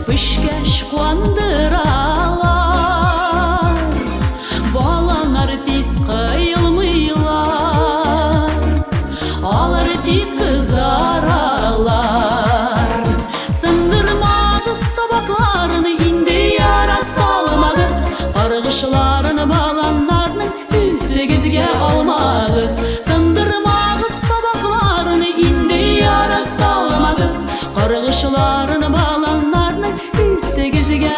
Pışkeş kuandıralar, bağlanar diz kıyılmıylar, alır dik kızaralar. Sındırmağız sabaklarını indi yara salmağız, argışlarını bağlanlarını üstü gezige almağız. Sındırmağız sabaklarını indi yara salmağız, argışlarını bağlanlarını üstü gezige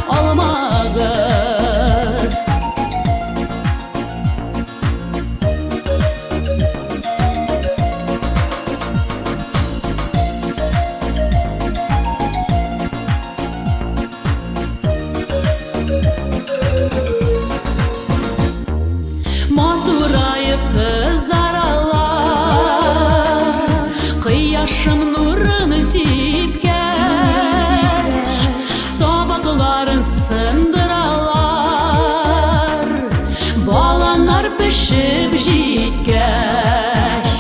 almağız. Maturayıp kızaralar, kıyaşım nurunu sipkeş, sabakların sındıralar, bağlanlar pişip jitkeş.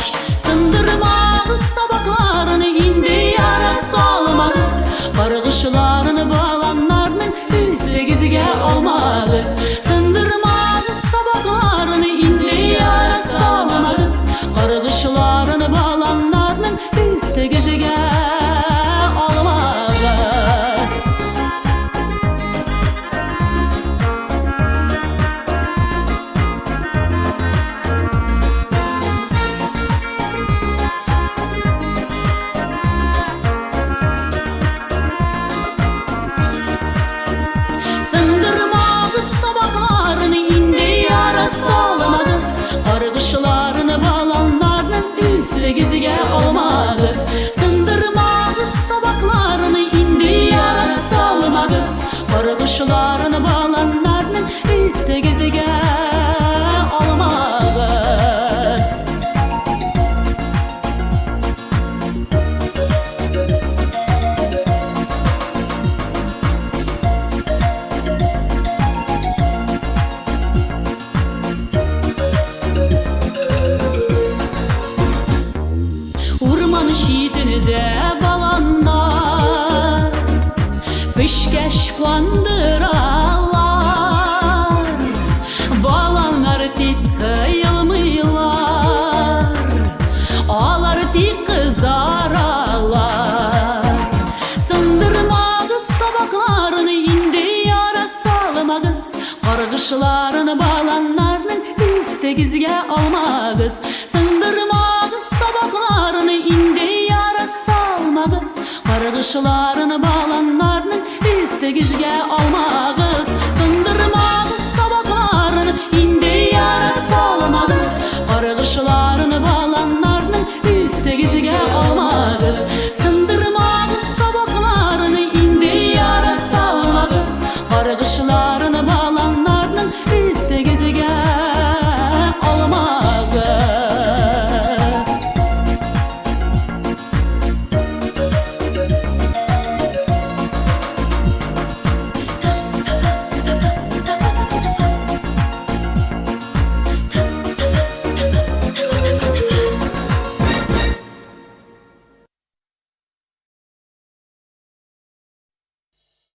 Sındırmağız sabaklarını indi yara salmağız, kargışlarını bağlanlarının üstü gezige almağız. Sındırmağız sabaklarını indi yara salmağız, kargışlarını bağlanlarının üstü gezige almağız. Sındırmağız sabaklarını indi yara salmağız, kargışlarını bağlanlarının üstü gezige almağız. Sındırmağız sabaklarını indi yara salmağız, kargışlarını bağlanlarının üstü gezige almağız. Urman şiitini de bağlanlar, pışkeş kuandıralar, bağlanlar tiz kıyılmıylar, ağlar dik kızaralar. Sındırmağız sabaklarını indi yara salmağız, kargışlarını bağlanlarının üstü gezige almağız. Sındırmağız sabaklarını indi yara salmağız, kargışlarını bağlanlar